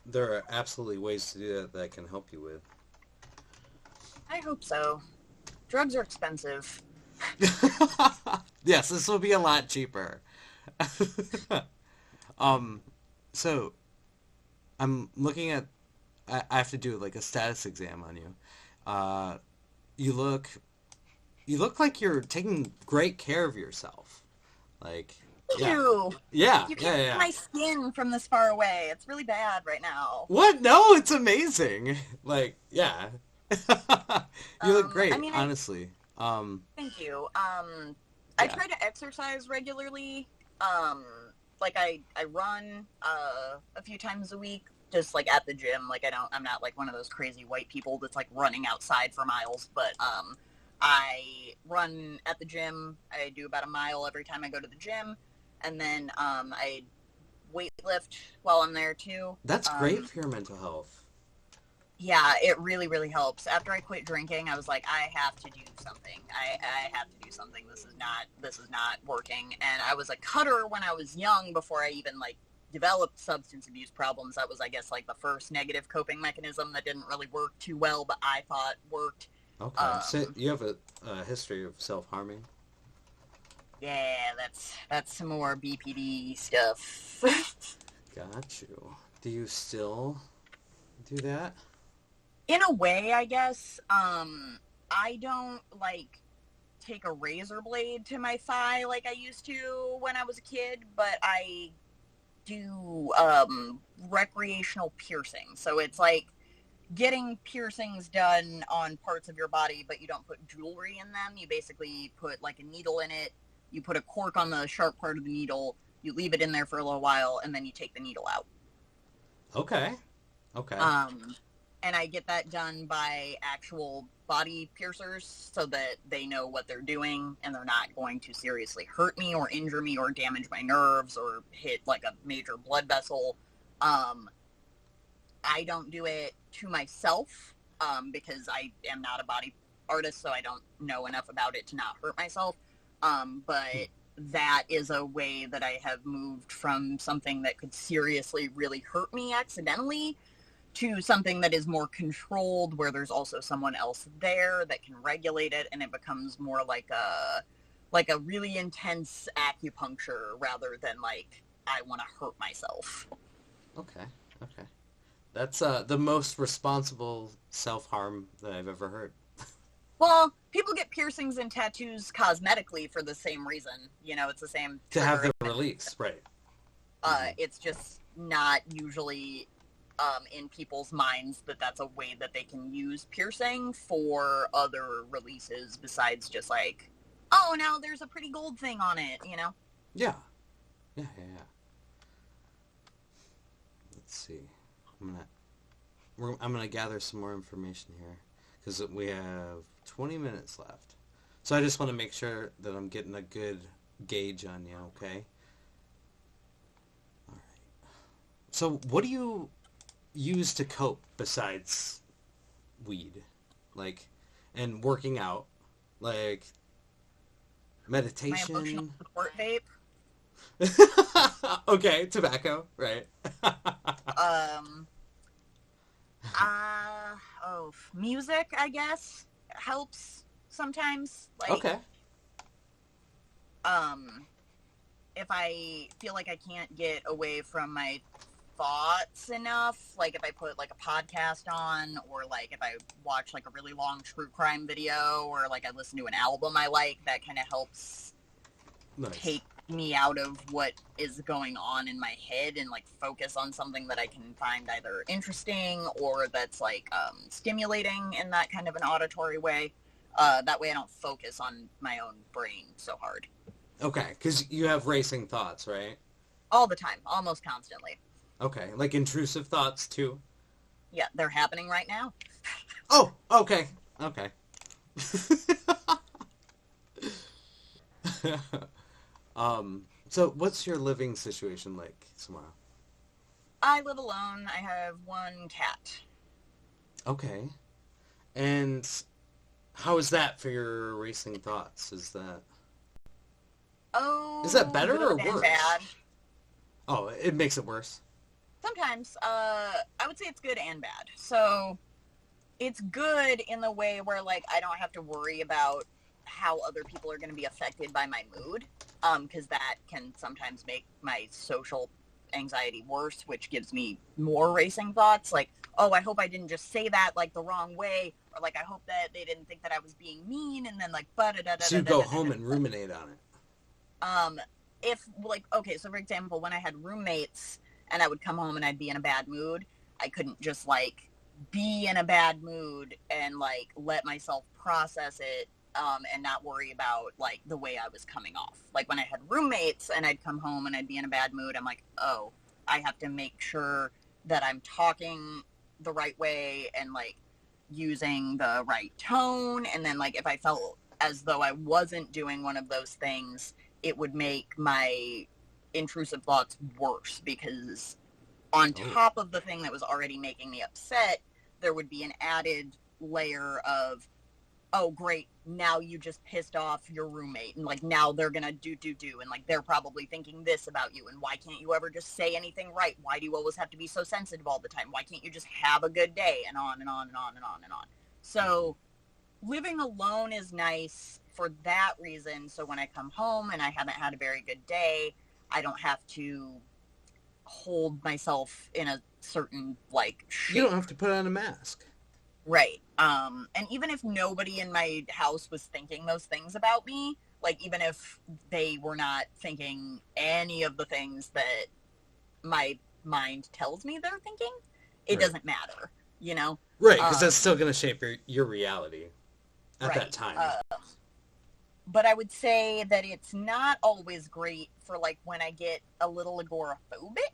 there are absolutely ways to do that that I can help you with. I hope so. Drugs are expensive. Yes, this will be a lot cheaper. um, so I'm looking at. I have to do like a status exam on you. Uh, you look, you look like you're taking great care of yourself. Like, yeah, Ew. yeah, You yeah, can't see yeah. my skin from this far away. It's really bad right now. What? No, it's amazing. Like, yeah. You look I great, mean, honestly. thank you. I Yeah. try to exercise regularly. Um, like I run a few times a week, just like at the gym. Like I'm not like one of those crazy white people that's like running outside for miles, but I run at the gym. I do about a mile every time I go to the gym, and then I weight lift while I'm there too. That's great for your mental health. Yeah, it really, really helps. After I quit drinking, I was like, I have to do something. I have to do something. This is not working. And I was a cutter when I was young before I even like developed substance abuse problems. That was, I guess, like the first negative coping mechanism that didn't really work too well, but I thought worked. Okay, so you have a history of self-harming? Yeah, that's some more BPD stuff. Got you. Do you still do that? In a way, I guess. I don't like take a razor blade to my thigh like I used to when I was a kid, but I do recreational piercing. So it's like getting piercings done on parts of your body, but you don't put jewelry in them. You basically put like a needle in it. You put a cork on the sharp part of the needle. You leave it in there for a little while, and then you take the needle out. Okay. Okay. And I get that done by actual body piercers so that they know what they're doing and they're not going to seriously hurt me or injure me or damage my nerves or hit like a major blood vessel. I don't do it to myself because I am not a body artist, so I don't know enough about it to not hurt myself. But that is a way that I have moved from something that could seriously really hurt me accidentally to something that is more controlled, where there's also someone else there that can regulate it, and it becomes more like a really intense acupuncture rather than like I want to hurt myself. Okay. Okay. That's the most responsible self-harm that I've ever heard. Well, people get piercings and tattoos cosmetically for the same reason. You know, it's the same To have the trigger. release, right. It's just not usually in people's minds that that's a way that they can use piercing for other releases besides just like, oh, now there's a pretty gold thing on it, you know? Yeah. Yeah, yeah, yeah. Let's see. I'm gonna gather some more information here because we have 20 minutes left. So I just want to make sure that I'm getting a good gauge on you, okay? All right. So what do you use to cope besides weed? Like, and working out? Like, My meditation? emotional support vape. Okay, tobacco, right? Um, music, I guess, helps sometimes. Like, Okay. um, if I feel like I can't get away from my thoughts enough, like if I put like a podcast on, or like if I watch like a really long true crime video, or like I listen to an album I like, that kind of helps Nice. take me out of what is going on in my head and like focus on something that I can find either interesting or that's like stimulating in that kind of an auditory way. That way I don't focus on my own brain so hard. Okay, because you have racing thoughts, right? All the time, almost constantly. Okay, like intrusive thoughts too? Yeah, they're happening right now. Oh, okay, okay. So what's your living situation like, Samara? I live alone. I have one cat. Okay. And how is that for your racing thoughts? Is that Oh, better or good and bad. worse? Oh, it makes it worse. Sometimes, I would say it's good and bad. So it's good in the way where like I don't have to worry about how other people are going to be affected by my mood, because that can sometimes make my social anxiety worse, which gives me more racing thoughts. Like, oh, I hope I didn't just say that like the wrong way, or like I hope that they didn't think that I was being mean, and then like da da da da So da you da go da home and da. ruminate on it. Um, if like okay, so for example, when I had roommates and I would come home and I'd be in a bad mood, I couldn't just like be in a bad mood and like let myself process it, and not worry about like the way I was coming off. Like when I had roommates and I'd come home and I'd be in a bad mood, I'm like, oh, I have to make sure that I'm talking the right way and like using the right tone. And then like if I felt as though I wasn't doing one of those things, it would make my intrusive thoughts worse, because on Oh. top of the thing that was already making me upset, there would be an added layer of, oh great, now you just pissed off your roommate, and like now they're gonna do, and like they're probably thinking this about you, and why can't you ever just say anything right? Why do you always have to be so sensitive all the time? Why can't you just have a good day? And on and on and on and on and on. Mhm. So living alone is nice for that reason. So when I come home and I haven't had a very good day, I don't have to hold myself in a certain like You don't shape. have to put on a mask. Right. And even if nobody in my house was thinking those things about me, like even if they were not thinking any of the things that my mind tells me they're thinking, it Right. doesn't matter, you know? Right, because that's still Um, going to shape your reality at that right. time. But I would say that it's not always great for like when I get a little agoraphobic,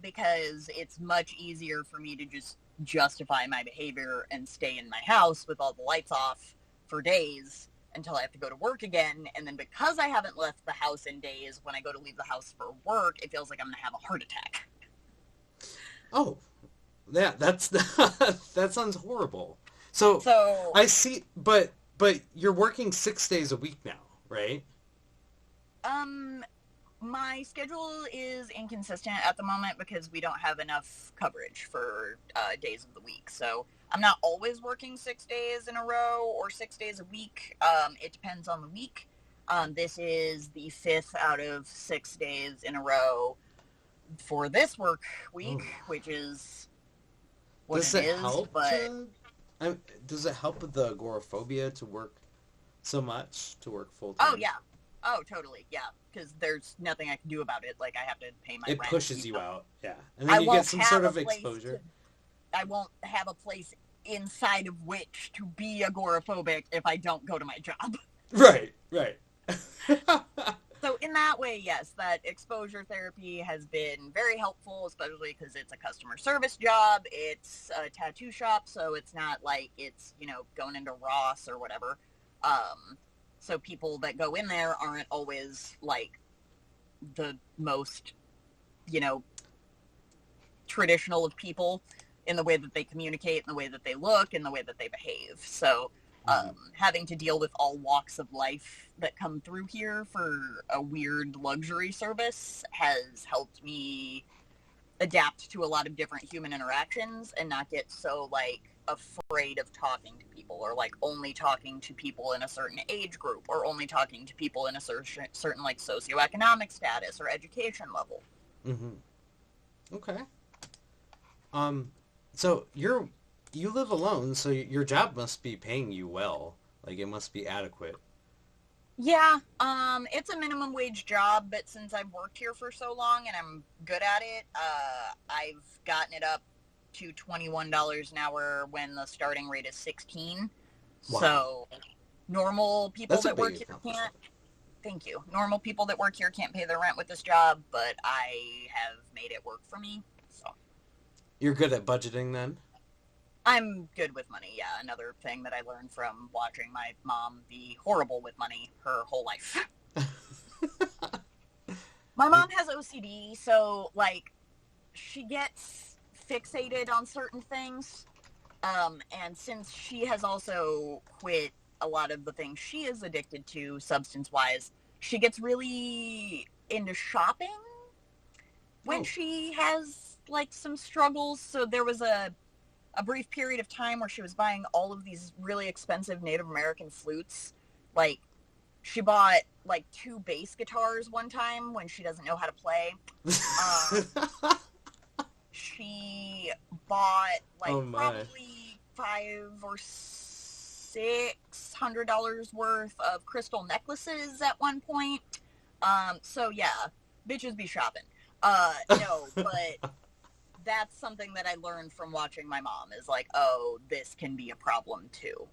because it's much easier for me to just justify my behavior and stay in my house with all the lights off for days until I have to go to work again. And then because I haven't left the house in days, when I go to leave the house for work, it feels like I'm going to have a heart attack. Oh, yeah, that's that sounds horrible. So So, I see, but you're working 6 days a week now, right? um, my schedule is inconsistent at the moment because we don't have enough coverage for days of the week. So I'm not always working 6 days in a row or 6 days a week. It depends on the week. This is the fifth out of 6 days in a row for this work week, Oh. which is what Does it it is. help But to? Does it help with the agoraphobia to work so much to work full oh time? yeah, oh totally, yeah. Because there's nothing I can do about it. Like I have to pay my It rent. pushes you out, yeah, and then I you get won't some have sort a of place to exposure. I won't have a place inside of which to be agoraphobic if I don't go to my job. Right, right. So in that way, yes, that exposure therapy has been very helpful, especially because it's a customer service job. It's a tattoo shop, so it's not like it's, going into Ross or whatever. So people that go in there aren't always like the most, you know, traditional of people in the way that they communicate, in the way that they look, in the way that they behave. So Mhm. having to deal with all walks of life that come through here for a weird luxury service has helped me adapt to a lot of different human interactions and not get so like afraid of talking to people, or like only talking to people in a certain age group, or only talking to people in a certain like socioeconomic status or education level. Mhm. Okay. Um. So you live alone, so your job must be paying you well. Like it must be adequate. Yeah, it's a minimum wage job, but since I've worked here for so long and I'm good at it, I've gotten it up to $21 an hour when the starting rate is 16. Wow, So normal people that's a that big work here can't. accomplishment. Thank you. Normal people that work here can't pay their rent with this job, but I have made it work for me. So You're good at budgeting then. I'm good with money. Yeah, another thing that I learned from watching my mom be horrible with money her whole life. My mom has OCD, so like she gets fixated on certain things. And since she has also quit a lot of the things she is addicted to substance wise, she gets really into shopping when Oh. she has like some struggles. So there was a brief period of time where she was buying all of these really expensive Native American flutes. Like she bought like 2 bass guitars one time when she doesn't know how to play. Um, she bought like Oh my. probably $500 or $600 worth of crystal necklaces at one point. So yeah, bitches be shopping. No, but that's something that I learned from watching my mom is like, oh, this can be a problem too.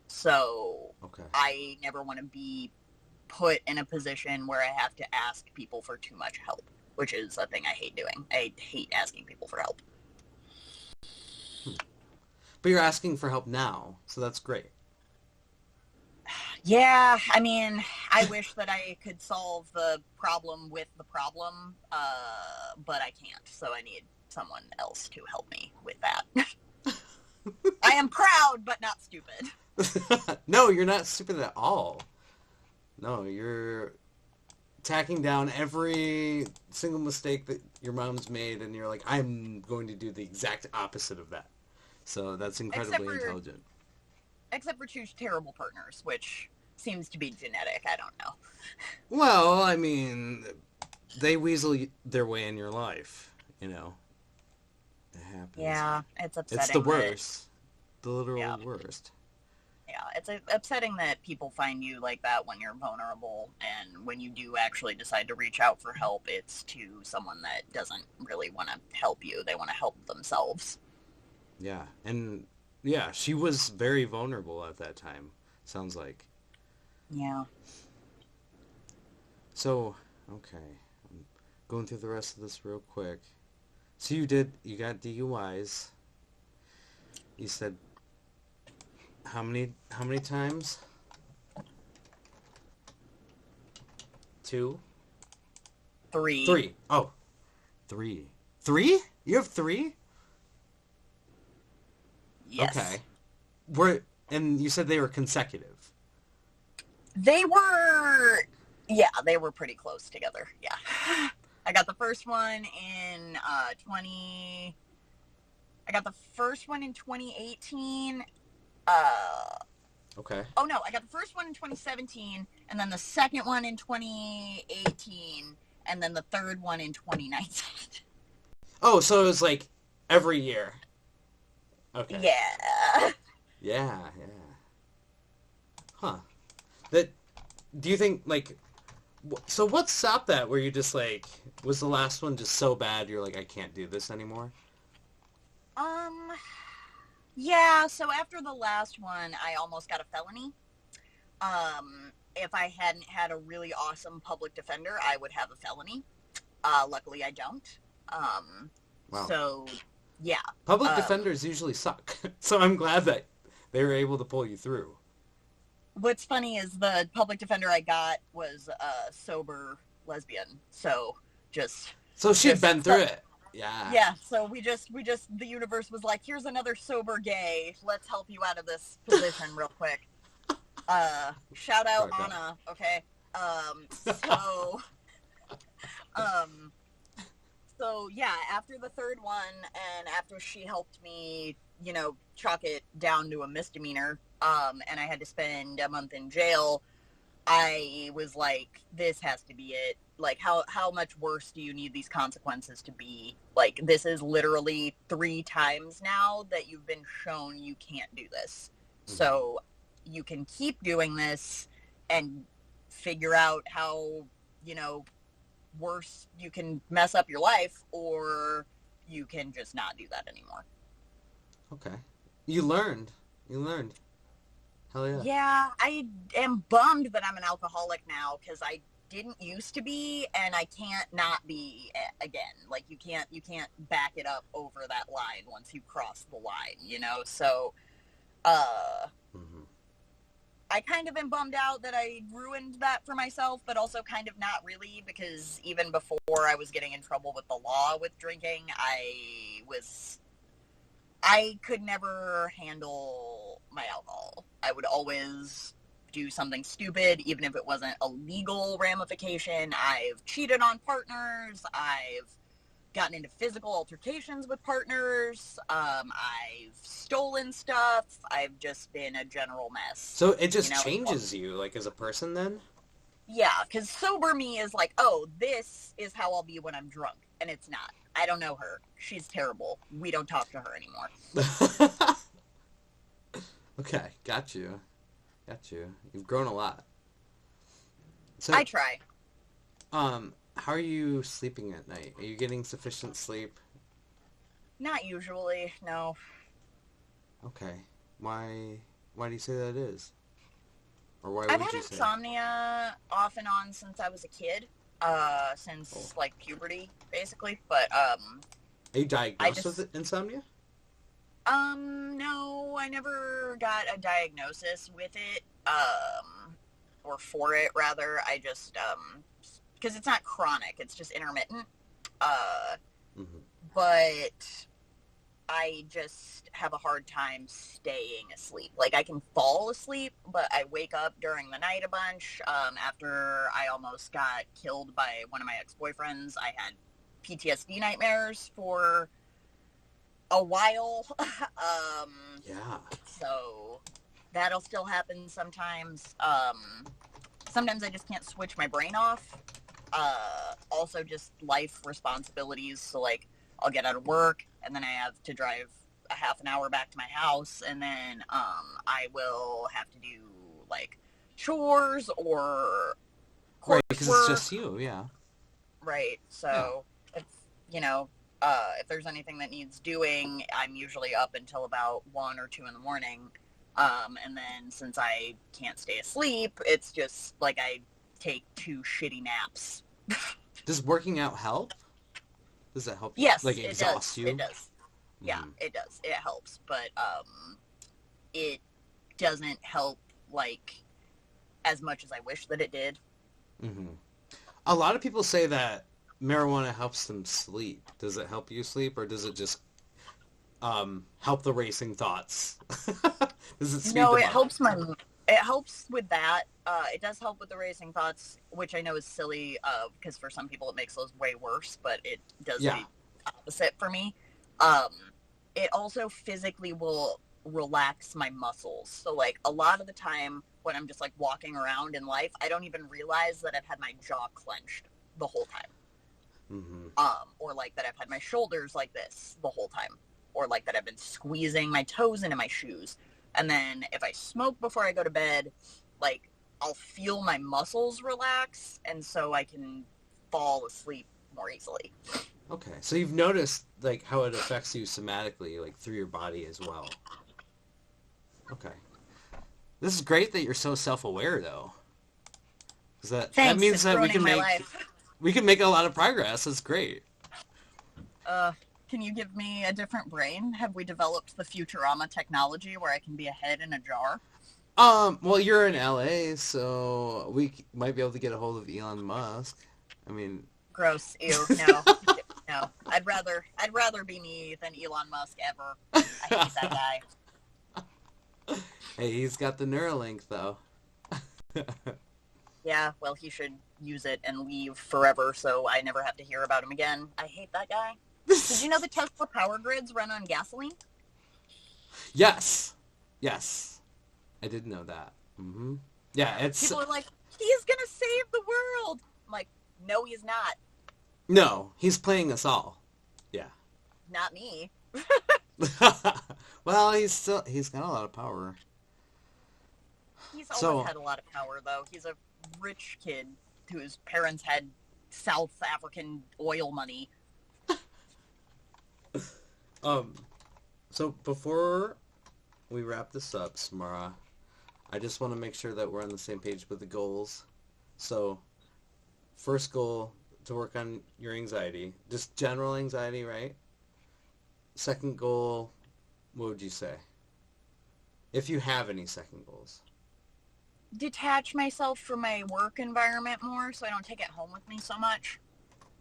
So Okay. I never want to be put in a position where I have to ask people for too much help, which is a thing I hate doing. I hate asking people for help. But you're asking for help now, so that's great. Yeah, I mean, I wish that I could solve the problem with the problem, but I can't. So I need someone else to help me with that. I am proud, but not stupid. No, you're not stupid at all. No, you're tacking down every single mistake that your mom's made, and you're like, I'm going to do the exact opposite of that. So that's Except incredibly for intelligent. except for 2 terrible partners, which seems to be genetic. I don't know. Well, I mean, they weasel their way in your life, you know. It happens. Yeah, it's It's the upsetting that. worst. The literal Yeah, worst. yeah, it's upsetting that people find you like that when you're vulnerable, and when you do actually decide to reach out for help, it's to someone that doesn't really want to help you. They want to help themselves. Yeah. And yeah, she was very vulnerable at that time, sounds like. Yeah. So, okay. I'm going through the rest of this real quick. So you got DUIs. You said how many times? 2? 3. 3. Oh, 3. 3? You have 3? Yes. Okay. And you said they were consecutive. They were, yeah, they were pretty close together. Yeah. I got the first one in 20. I got the first one in 2018. Okay. Oh no, I got the first one in 2017, and then the second one in 2018, and then the third one in 2019. Oh, so it was like every year. Okay. Yeah. Yeah, yeah. Huh. That do you think like so what stopped that where you just like was the last one just so bad you're like I can't do this anymore? Um. Yeah. So after the last one, I almost got a felony. If I hadn't had a really awesome public defender, I would have a felony. Luckily, I don't. Um. Wow. So, yeah. Public Um. defenders usually suck. So I'm glad that they were able to pull you through. What's funny is the public defender I got was a sober lesbian. So just So she had just been through it. Yeah. yeah. So we just the universe was like, here's another sober gay. Let's help you out of this position real quick. Shout out Fuck up. Anna. Okay. So um. So yeah, after the third one, and after she helped me, chalk it down to a misdemeanor, and I had to spend a month in jail, I was like, this has to be it. Like, how much worse do you need these consequences to be? Like, this is literally 3 times now that you've been shown you can't do this. Mhm. So you can keep doing this and figure out how, worse you can mess up your life, or you can just not do that anymore. Okay. You learned. You learned. Hell yeah. Yeah, I am bummed that I'm an alcoholic now because I didn't used to be, and I can't not be again. Like you can't back it up over that line once you cross the line, you know? So Mm-hmm. I kind of am bummed out that I ruined that for myself, but also kind of not really, because even before I was getting in trouble with the law with drinking, I could never handle my alcohol. I would always do something stupid, even if it wasn't a legal ramification. I've cheated on partners. I've gotten into physical altercations with partners. I've stolen stuff. I've just been a general mess. So it just You know? changes you, like, as a person then? Yeah, because sober me is like, oh, this is how I'll be when I'm drunk. And it's not. I don't know her. She's terrible. We don't talk to her anymore. Okay, got you. Got you. You've grown a lot. So, I try. how are you sleeping at night? Are you getting sufficient sleep? Not usually, no. Okay. Why do you say that is? Or why I've would had you say? insomnia off and on since I was a kid. Since like puberty, basically. But Are you I diagnosed just with insomnia? no, I never got a diagnosis with it. Or for it rather. I just because it's not chronic, it's just intermittent. Mm-hmm. But I just have a hard time staying asleep. Like I can fall asleep, but I wake up during the night a bunch. After I almost got killed by one of my ex-boyfriends, I had PTSD nightmares for a while. Yeah. So that'll still happen sometimes. Sometimes I just can't switch my brain off. Also just life responsibilities. So like I'll get out of work and then I have to drive a half an hour back to my house, and then I will have to do like chores or Right, because it's coursework. just you, yeah. Right. Yeah. So if you know, if there's anything that needs doing, I'm usually up until about 1 or 2 in the morning. And then since I can't stay asleep, it's just like I take 2 shitty naps. Does working out help? Does that help, like, Yes, it exhaust does. It you? does. Yeah, Mm-hmm. it does. It helps, but it doesn't help like as much as I wish that it did. Mm-hmm. A lot of people say that marijuana helps them sleep. Does it help you sleep, or does it just help the racing thoughts? Does it speed No, them it up? helps my. It helps with that. It does help with the racing thoughts, which I know is silly, because for some people it makes those way worse, but it does Yeah. the opposite for me. Um, it also physically will relax my muscles. So, like a lot of the time when I'm just like walking around in life, I don't even realize that I've had my jaw clenched the whole time. Mm-hmm. Or like that I've had my shoulders like this the whole time, or like that I've been squeezing my toes into my shoes. And then if I smoke before I go to bed, like I'll feel my muscles relax, and so I can fall asleep more easily. Okay, so you've noticed like how it affects you somatically, like through your body as well. Okay, this is great that you're so self-aware, though, because that Thanks, means it's that ruining my life. we can make a lot of progress. That's great. Uh, can you give me a different brain? Have we developed the Futurama technology where I can be a head in a jar? Well, you're in LA, so might be able to get a hold of Elon Musk. I mean, Gross. Ew. No. No. I'd rather be me than Elon Musk ever. I hate that guy. hey, he's got the Neuralink though. Yeah, well, he should use it and leave forever so I never have to hear about him again. I hate that guy. Did you know the Tesla power grids run on gasoline? Yes, yes, I did know that. Mm-hmm. Yeah, Yeah. it's People are like, he's gonna save the world. I'm like, no, he's not. no, he's playing us all. Yeah. Not me. well, he's got a lot of power. He's always So, had a lot of power, though. He's a rich kid whose parents had South African oil money. um, so before we wrap this up, Samara, I just want to make sure that we're on the same page with the goals. So, first goal, to work on your anxiety. Just general anxiety, right? Second goal, what would you say? If you have any second goals. Detach myself from my work environment more so I don't take it home with me so much.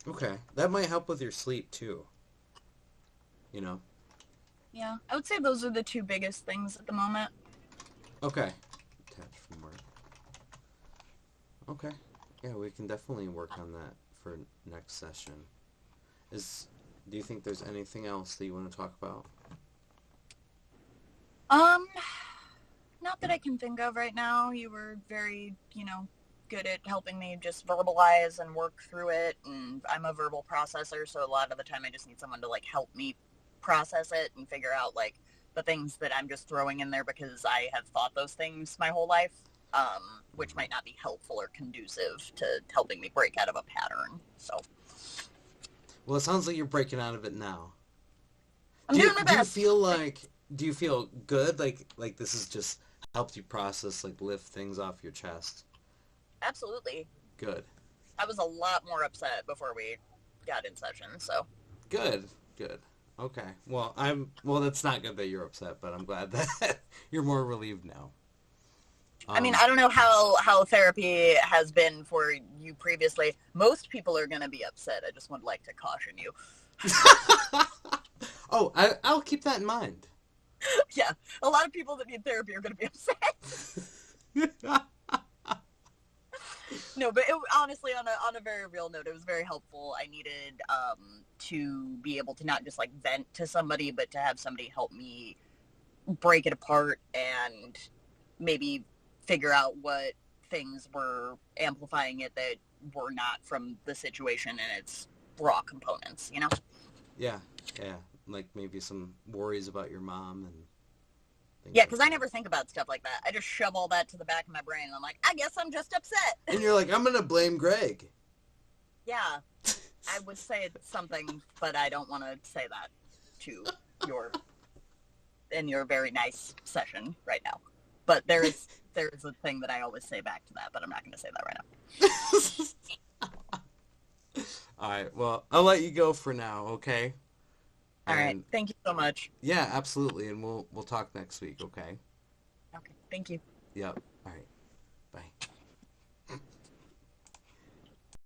Okay. That might help with your sleep too, you know? Yeah, I would say those are the two biggest things at the moment. Okay. Detach from work. Okay. Yeah, we can definitely work on that for next session. Is do you think there's anything else that you want to talk about? Um, Not that I can think of right now. You were very, good at helping me just verbalize and work through it. And I'm a verbal processor, so a lot of the time I just need someone to like help me process it and figure out like the things that I'm just throwing in there because I have thought those things my whole life, which might not be helpful or conducive to helping me break out of a pattern. So Well, it sounds like you're breaking out of it now. I'm doing my Do you best. feel like do you feel good like this has just helped you process like lift things off your chest? Absolutely. Good. I was a lot more upset before we got in session, so. Good. Good. Okay. Well that's not good that you're upset, but I'm glad that you're more relieved now. I mean, Um I don't know how therapy has been for you previously. Most people are going to be upset. I just would like to caution you. Oh, I'll keep that in mind. Yeah, a lot of people that need therapy are going to be upset. No, but honestly, on a very real note, it was very helpful. I needed to be able to not just like vent to somebody, but to have somebody help me break it apart and maybe figure out what things were amplifying it that were not from the situation and its raw components, you know? Yeah. Yeah. Like maybe some worries about your mom and things Yeah, like because I that. never think about stuff like that. I just shove all that to the back of my brain and I'm like, I guess I'm just upset. And you're like, I'm gonna blame Greg. Yeah, I would say something, but I don't want to say that to your in your very nice session right now. But there is a thing that I always say back to that, but I'm not going to say that right All right. Well, I'll let you go for now. Okay. now. All right. And Thank you so much. yeah, absolutely. And we'll talk next week. Okay. Okay. Thank you. Yep. All right.